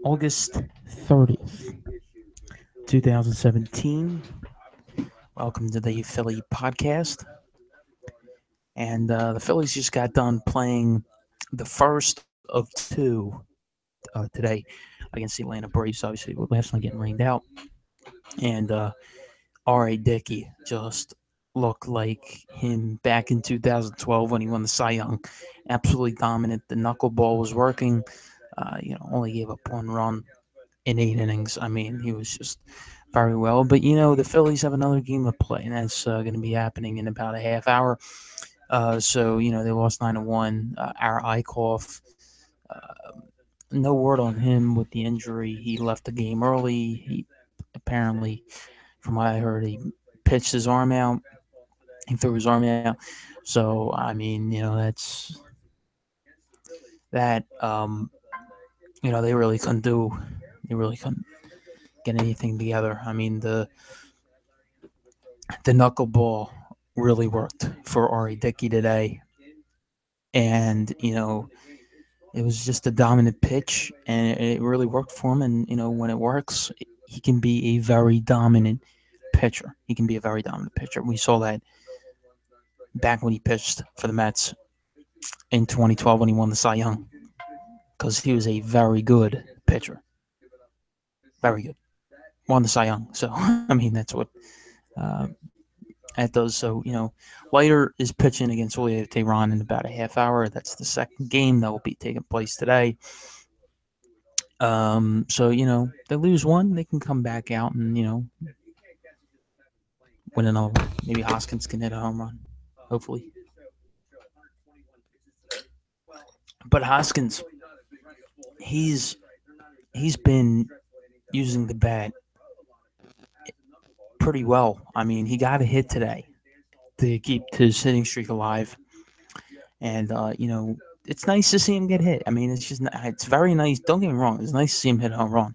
August 30th, 2017. Welcome to the Philly podcast. And the Phillies just got done playing the first of two today against the Atlanta Braves. Obviously, last night getting rained out. And R.A. Dickey just looked like him back in 2012 when he won the Cy Young. Absolutely dominant. The knuckleball was working. Only gave up one run in 8 innings. I mean, he was just very well. But the Phillies have another game to play, and that's going to be happening in about a half hour. So they lost 9-1. Our Eichhoff, no word on him with the injury. He left the game early. He apparently, from what I heard, he pitched his arm out. He threw his arm out. So I mean, that's that. They really couldn't do. They really couldn't get anything together. I mean, the knuckleball really worked for Ari Dickey today. And, it was just a dominant pitch and it really worked for him. And, when it works, he can be a very dominant pitcher. He can be a very dominant pitcher. We saw that back when he pitched for the Mets in 2012 when he won the Cy Young, because he was a very good pitcher. Very good. Won the Cy Young. So, I mean, that's what uh, that does. So, Leiter is pitching against Julio Teheran in about a half hour. That's the second game that will be taking place today. So, they lose one, they can come back out and, win another one. Maybe Hoskins can hit a home run, hopefully. But Hoskins, he's been using the bat pretty well. I mean, he got a hit today to keep his hitting streak alive. And, it's nice to see him get hit. I mean, it's very nice. Don't get me wrong. It's nice to see him hit a home run.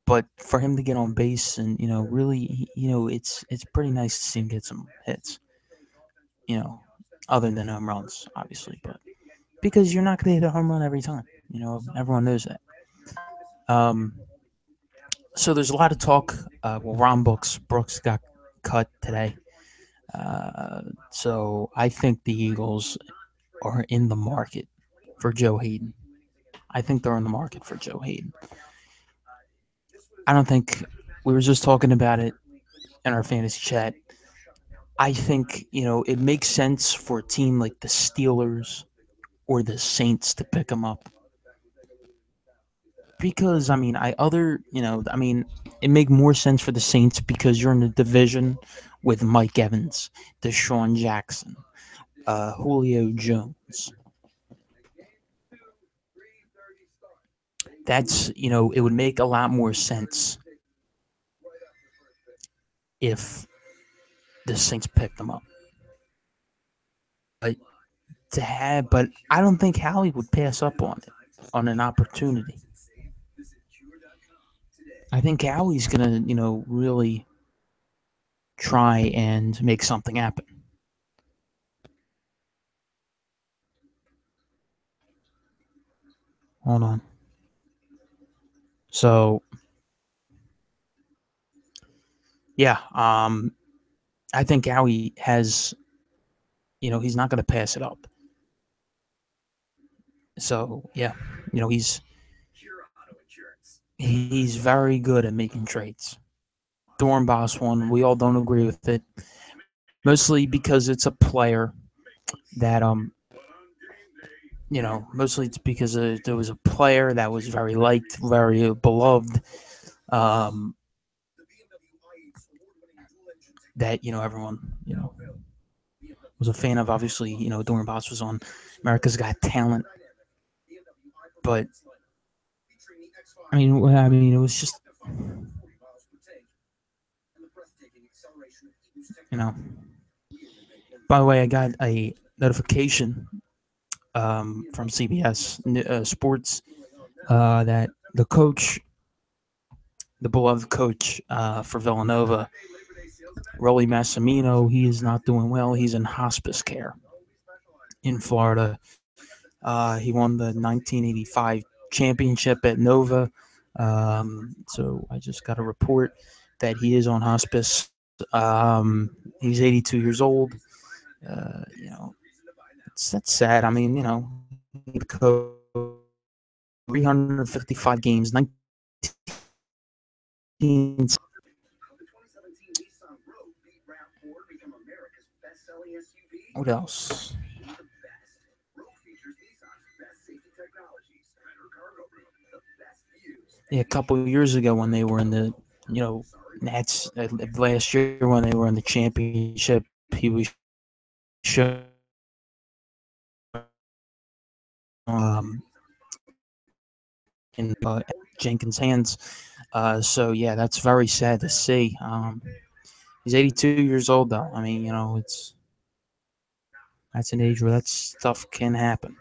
But for him to get on base and, really, it's pretty nice to see him get some hits, other than home runs, obviously. But because you're not going to hit a home run every time. Everyone knows that. So there's a lot of talk. Ron Brooks got cut today. So I think the Eagles are in the market for Joe Hayden. I think they're in the market for Joe Hayden. I don't think we were just talking about it in our fantasy chat. I think, it makes sense for a team like the Steelers or the Saints to pick him up. Because, I mean, it make more sense for the Saints because you're in the division with Mike Evans, Deshaun Jackson, Julio Jones. That's, it would make a lot more sense if the Saints picked them up. But I don't think Howie would pass up on it, on an opportunity. I think Howie's gonna, really try and make something happen. Hold on. So, yeah, I think Howie has, he's not going to pass it up. So, yeah, he's very good at making trades. Dornbos one, we all don't agree with it, mostly because it's a player that mostly it's because there was a player that was very liked, very beloved, that everyone was a fan of. Obviously, Dornbos was on America's Got Talent, but I mean, it was just By the way, I got a notification from CBS Sports that the coach, the beloved coach for Villanova, Rolly Massimino, he is not doing well. He's in hospice care in Florida. He won the 1985 championship at Nova. So I just got a report that he is on hospice. He's 82 years old. That's sad. I mean, he coached 355 games, 19. What else? Yeah, a couple of years ago when they were in the, Nats last year when they were in the championship, he was showing in Jenkins' hands. So yeah, that's very sad to see. He's 82 years old though. I mean, that's an age where that stuff can happen.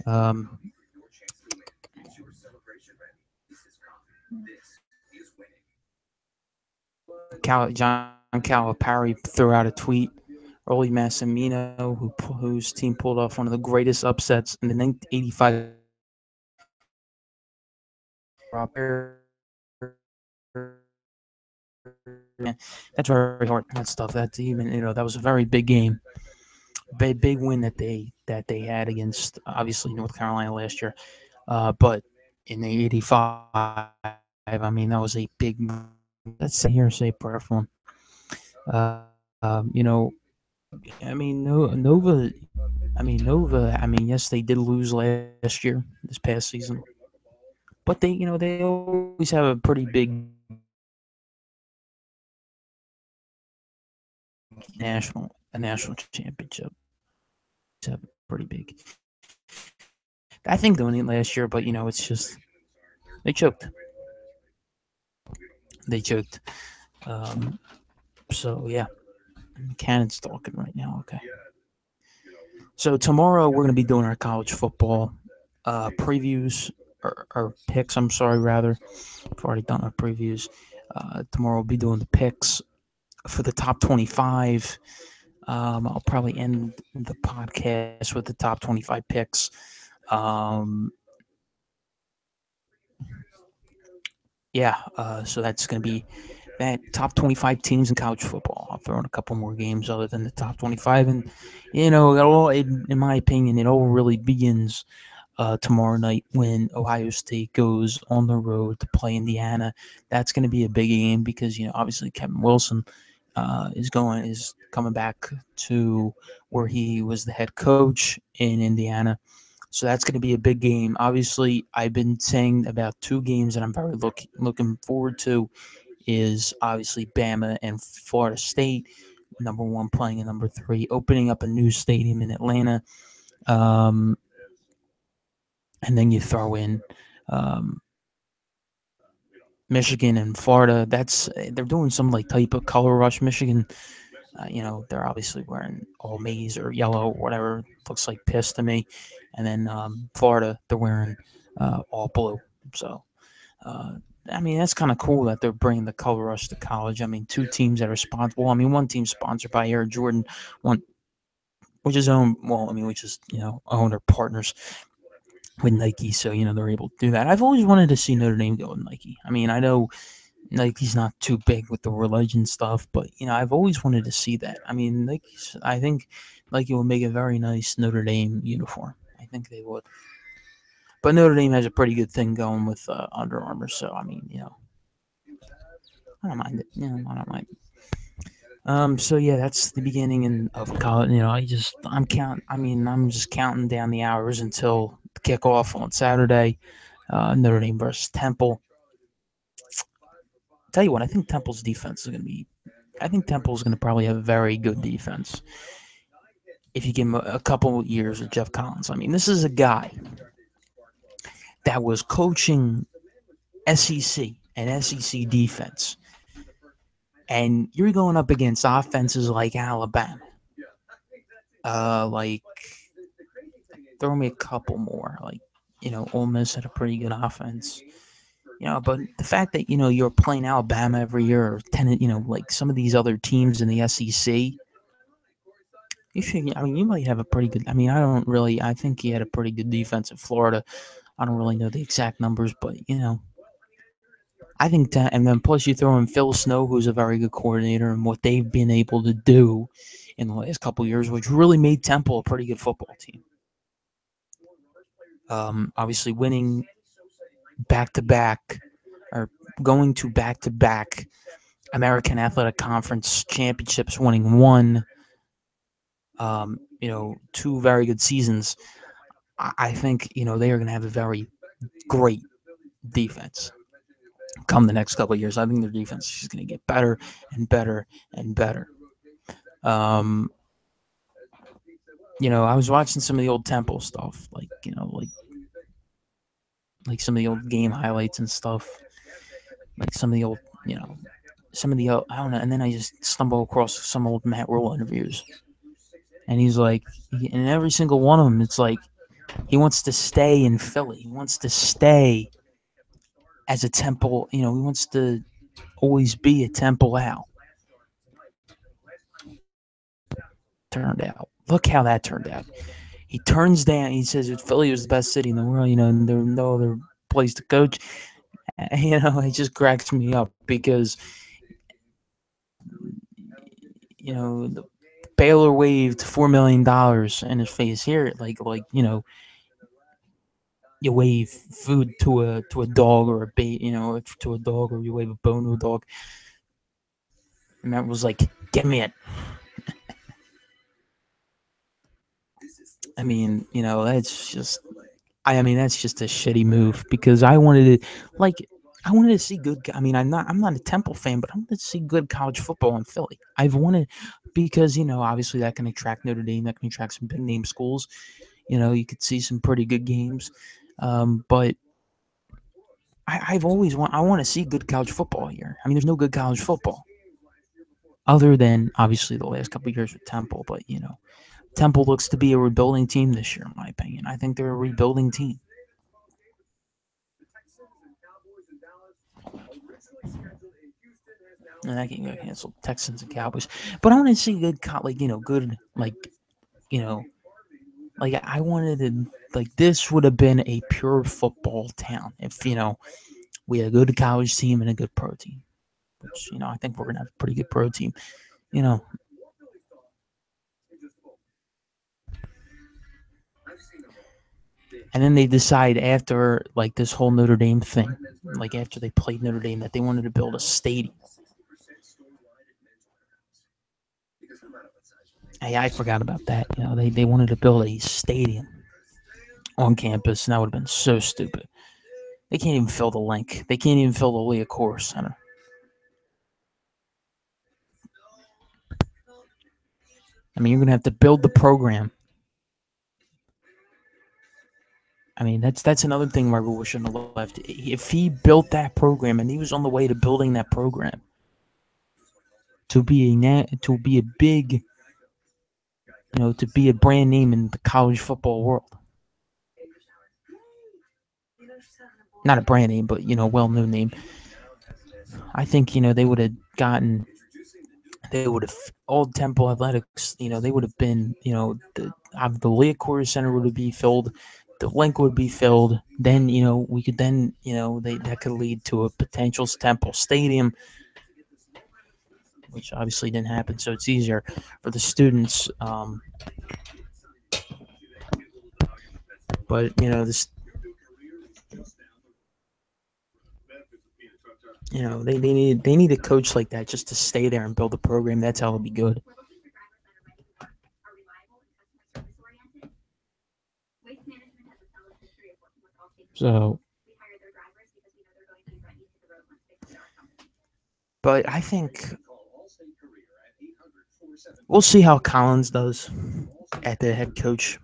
Um, John Calipari threw out a tweet. Rolly Massimino, whose team pulled off one of the greatest upsets in the 1985. That's very hard. That stuff. That's even that was a very big game, big win that they had against obviously North Carolina last year. But in the '85, I mean that was a big. Let's sit here and say prayer for him. I mean Nova. I mean yes, they did lose last year, this past season, but they always have a pretty big national championship. It's pretty big. I think they won it last year, but it's just they choked. They choked. So yeah, Cannon's talking right now. Okay. So tomorrow we're going to be doing our college football previews or picks. I'm sorry, rather. I've already done our previews. Tomorrow we'll be doing the picks for the top 25. I'll probably end the podcast with the top 25 picks. So that's going to be that top 25 teams in college football. I'll throw in a couple more games other than the top 25. And, in my opinion, it all really begins tomorrow night when Ohio State goes on the road to play Indiana. That's going to be a big game because, obviously Kevin Wilson is coming back to where he was the head coach in Indiana. So that's going to be a big game. Obviously, I've been saying about two games that I'm very looking forward to is obviously Bama and Florida State, number one playing in number three, opening up a new stadium in Atlanta. And then you throw in Michigan and Florida. They're doing some type of color rush. Michigan, they're obviously wearing all maize or yellow or whatever. Looks like piss to me. And then Florida, they're wearing all blue. So, I mean, that's kind of cool that they're bringing the color rush to college. I mean, two teams that are sponsored. Well, I mean, one team's sponsored by Air Jordan, one which is owned. Well, I mean, which is owned or partners with Nike, so they're able to do that. I've always wanted to see Notre Dame go with Nike. I mean, I know Nike's not too big with the religion stuff, but I've always wanted to see that. I mean, I think Nike would make a very nice Notre Dame uniform. I think they would. But Notre Dame has a pretty good thing going with Under Armour, so I mean, I don't mind it. I don't mind it. So yeah, that's the beginning of college. I'm just counting down the hours until kickoff on Saturday. Notre Dame versus Temple. Tell you what, I think Temple's defense is going to be. I think Temple's going to probably have a very good defense if you give him a couple years with Jeff Collins. I mean, this is a guy that was coaching SEC and SEC defense, and you're going up against offenses like Alabama. Throw me a couple more. Ole Miss had a pretty good offense. But the fact that you're playing Alabama every year, or like some of these other teams in the SEC, you might have a pretty good. I mean, I don't really. I think he had a pretty good defense at Florida. I don't really know the exact numbers, but I think that, and then plus you throw in Phil Snow, who's a very good coordinator, and what they've been able to do in the last couple of years, which really made Temple a pretty good football team. Obviously, winning back to back or going to back to back American Athletic Conference championships, winning one, 2 very good seasons. I think they are going to have a very great defense come the next couple of years. I think their defense is just going to get better and better and better. I was watching some of the old Temple stuff, like some of the old game highlights and stuff, like some of the old, some of the I don't know, and then I just stumble across some old Matt Rhule interviews, and he's like, in every single one of them, it's like he wants to stay in Philly. He wants to stay as a Temple. He wants to always be a Temple Owl. Turned out. Look how that turned out. He turns down. He says Philly was the best city in the world. And there was no other place to coach. It just cracks me up because the Baylor waved $4 million in his face here, you wave food to a dog or a bait, to a dog, or you wave a bone to a dog. And that was like, get me it. I mean, that's just, that's just a shitty move because I wanted to see good. I mean, I'm not a Temple fan, but I wanted to see good college football in Philly. I've wanted because obviously that can attract Notre Dame, that can attract some big name schools. You could see some pretty good games, but I want to see good college football here. I mean, there's no good college football other than obviously the last couple of years with Temple, but Temple looks to be a rebuilding team this year, in my opinion. I think they're a rebuilding team. And that game got canceled. Texans and Cowboys, but I want to see good, I wanted to, this would have been a pure football town if we had a good college team and a good pro team, which I think we're gonna have a pretty good pro team. And then they decide after this whole Notre Dame thing, after they played Notre Dame, that they wanted to build a stadium. Hey, I forgot about that. They wanted to build a stadium on campus, and that would have been so stupid. They can't even fill the link. They can't even fill the Liacouras Center. I mean, you're going to have to build the program. I mean, that's another thing my Rhule shouldn't have left. If he built that program and he was on the way to building that program to be a big, to be a brand name in the college football world. Not a brand name, but well-known name. I think they would have gotten. They would have old Temple Athletics. They would have been. The Liacouras Center would be filled. The link would be filled. Then we could then that could lead to a potential Temple Stadium, which obviously didn't happen. So it's easier for the students. But this. They need a coach like that just to stay there and build a program. That's how it'll be good. So, but I think we'll see how Collins does at the head coach.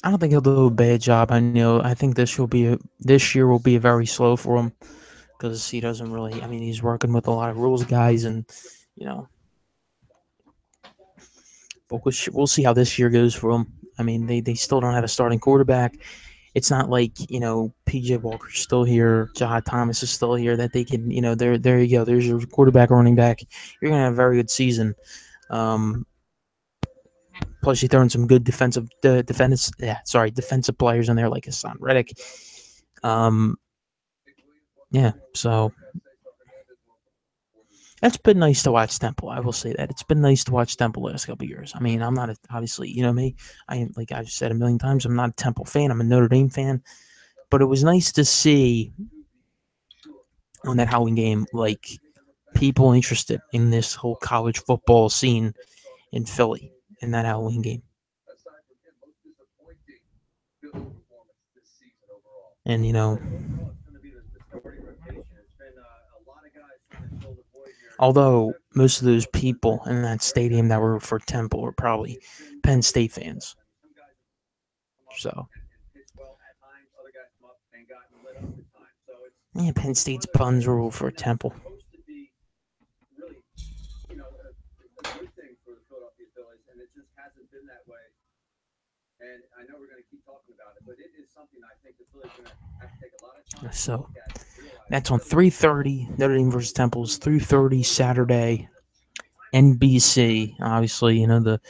I don't think he'll do a bad job. I think this year will be very slow for him because he doesn't really. I mean, he's working with a lot of rules guys, and but we'll see how this year goes for him. I mean, they still don't have a starting quarterback. It's not like PJ Walker's still here, Jahad Thomas is still here that they can there you go. There's your quarterback, running back. You're gonna have a very good season. Plus, you throw in some good defensive players in there like Hassan Reddick. Yeah, so it's been nice to watch Temple. I will say that it's been nice to watch Temple the last couple of years. I mean, I'm not obviously, me. I am, like I've said a million times, I'm not a Temple fan. I'm a Notre Dame fan. But it was nice to see on that Halloween game, like people interested in this whole college football scene in Philly in that Halloween game. And although most of those people in that stadium that were for Temple were probably Penn State fans. So, yeah, Penn State's buns rule for Temple. So that's on 3:30. Notre Dame versus Temple is 3:30 Saturday. NBC, obviously, the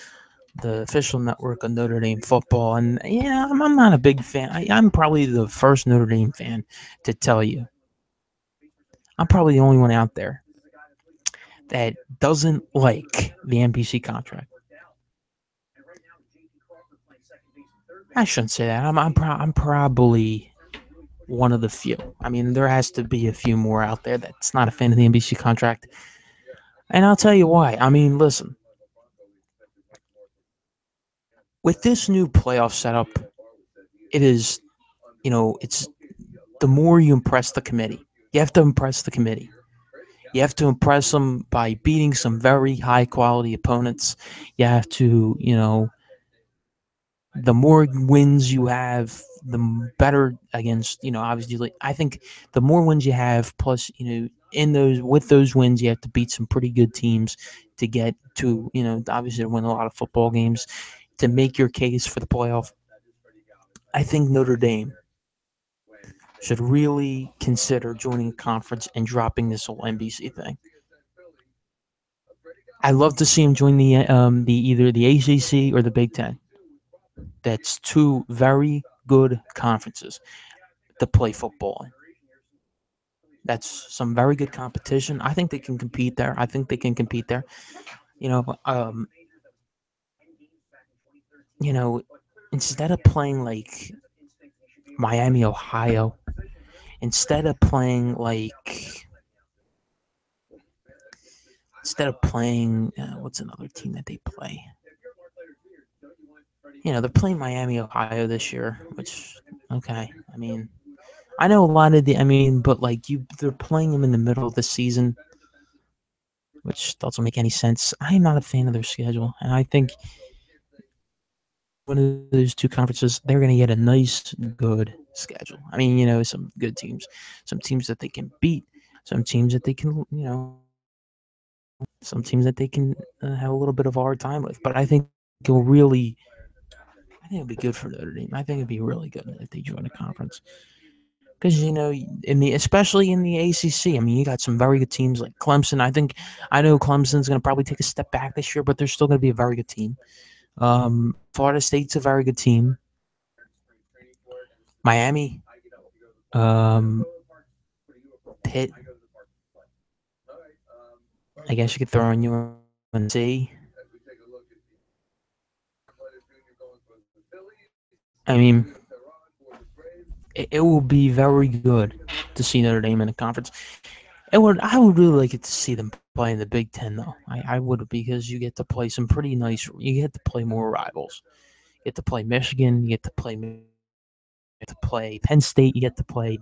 official network of Notre Dame football. And yeah, I'm not a big fan. I'm probably the first Notre Dame fan to tell you. I'm probably the only one out there that doesn't like the NBC contract. I shouldn't say that. I'm probably one of the few. I mean, there has to be a few more out there that's not a fan of the NBC contract. And I'll tell you why. I mean, listen. With this new playoff setup, it is, it's the more you impress the committee. You have to impress the committee. You have to impress them by beating some very high quality opponents. You have to, the more wins you have, the better against, obviously, I think the more wins you have, plus, with those wins, you have to beat some pretty good teams to get to, obviously to win a lot of football games to make your case for the playoff. I think Notre Dame should really consider joining a conference and dropping this whole NBC thing. I'd love to see him join the either the ACC or the Big Ten. That's two very good conferences to play football in. That's some very good competition. I think they can compete there. Instead of playing like Miami, Ohio, instead of playing what's another team that they play? They're playing Miami, Ohio this year, which, okay. I mean, I know a lot of but they're playing them in the middle of the season, which doesn't make any sense. I'm not a fan of their schedule, and I think one of those two conferences, they're going to get a nice, good schedule. I mean, some good teams, some teams that they can beat, some teams that they can, some teams that they can have a little bit of a hard time with. But I think it'll be good for Notre Dame. I think it'd be really good if they join a conference. Because, especially in the ACC, I mean, you got some very good teams like Clemson. I know Clemson's going to probably take a step back this year, but they're still going to be a very good team. Florida State's a very good team. Miami, Pitt. I guess you could throw in UNC. I mean, it will be very good to see Notre Dame in a conference. I would really like it to see them play in the Big Ten, though. I would, because you get to play some pretty nice. You get to play more rivals. You get to play Michigan. You get to play Penn State. You get to play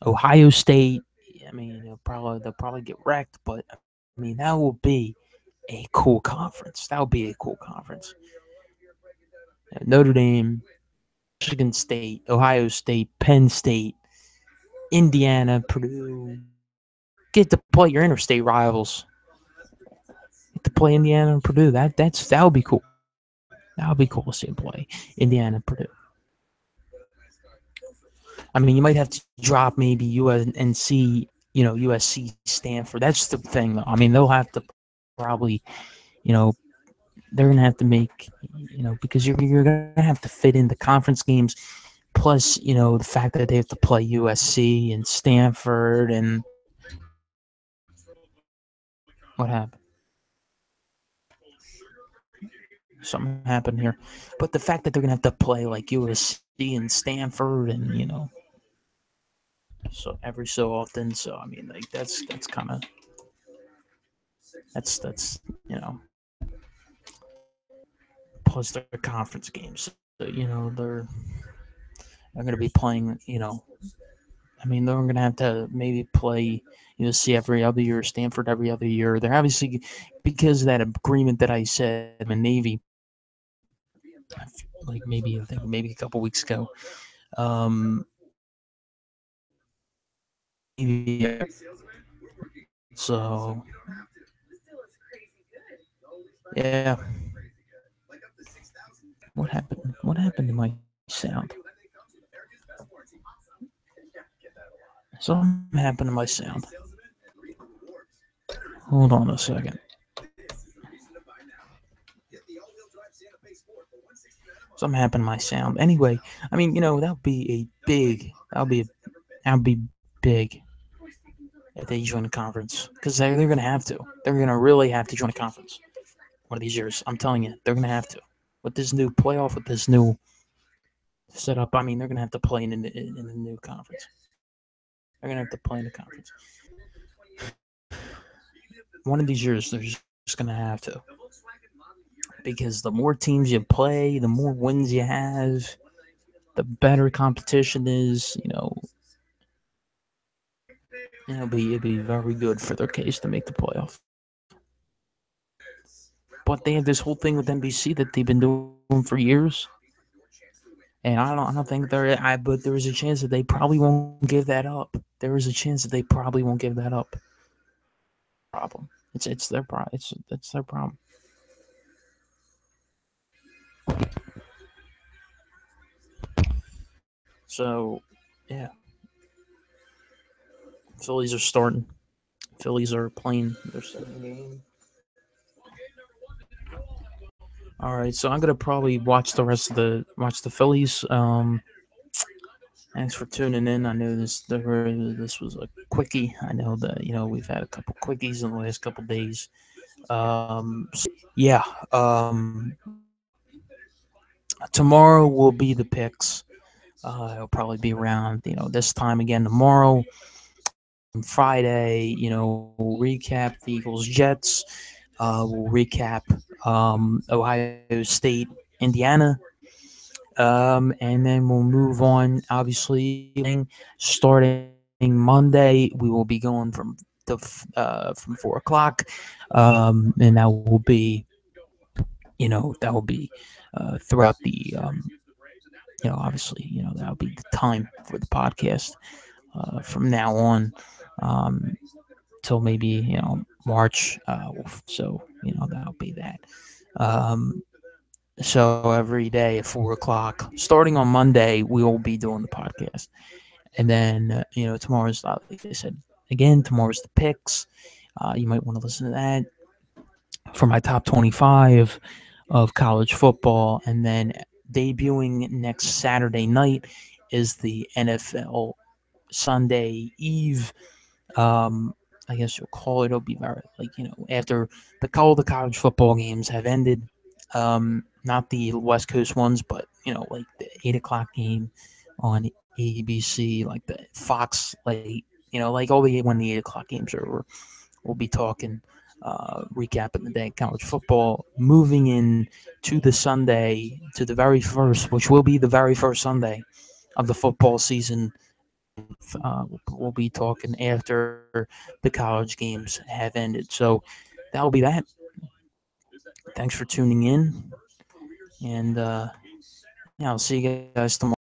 Ohio State. I mean, they'll probably get wrecked, but I mean, that will be a cool conference. Notre Dame, Michigan State, Ohio State, Penn State, Indiana, Purdue. Get to play your interstate rivals. Get to play Indiana and Purdue. That would be cool. That would be cool to see them play Indiana and Purdue. I mean, you might have to drop maybe UNC, USC, Stanford. That's the thing, though. I mean, they'll have to probably, they're gonna have to make, because you're gonna have to fit in the conference games, plus the fact that they have to play USC and Stanford and what happened. Something happened here, but the fact that they're gonna have to play like USC and Stanford and so every so often. So I mean, like that's kind of that's plus their conference games. So, they're going to be playing. I mean, they're going to have to maybe play USC every other year, Stanford every other year. They're obviously because of that agreement that I said, the Navy, like I think maybe a couple weeks ago. Um, yeah. So yeah, what happened? What happened to my sound? Something happened to my sound. Hold on a second. Something happened to my sound. Anyway, I mean, that would be a big. That would be big if they join the conference because they're going to have to. They're going to really have to join the conference one of these years. I'm telling you, they're going to have to with this new playoff, with this new setup. I mean, they're going to have to play in the new conference. They're going to have to play in the conference. One of these years, they're just going to have to because the more teams you play, the more wins you have, the better competition is. It'd be very good for their case to make the playoff. But they have this whole thing with NBC that they've been doing for years, and I don't think but there is a chance that they probably won't give that up. There is a chance that they probably won't give that up. Problem. It's their problem. It's their problem. So, yeah, Phillies are starting. Phillies are playing their second game. All right, so I'm gonna probably watch the Phillies. Thanks for tuning in. I know this was a quickie. I know that we've had a couple quickies in the last couple days. Yeah. Tomorrow will be the picks. It'll probably be around this time again tomorrow. Friday, we'll recap the Eagles Jets. We'll recap Ohio State, Indiana. And then we'll move on. Obviously, starting Monday, we will be going from 4 o'clock, and that will be, throughout the, obviously, that will be the time for the podcast from now on. Till maybe March. So that'll be that. So every day at 4 o'clock, starting on Monday, we will be doing the podcast, and then tomorrow's like I said again. Tomorrow's the picks. You might want to listen to that for my top 25 of college football, and then debuting next Saturday night is the NFL Sunday Eve. I guess you'll call it. It'll be very after all the college football games have ended. Not the West Coast ones, but like the 8 o'clock game on ABC, like the Fox late. Like all the when the 8 o'clock games are over, we'll be talking, recapping the day of college football, moving in to the Sunday, to the very first, which will be the very first Sunday of the football season. We'll be talking after the college games have ended. So that'll be that. Thanks for tuning in, and yeah, I'll see you guys tomorrow.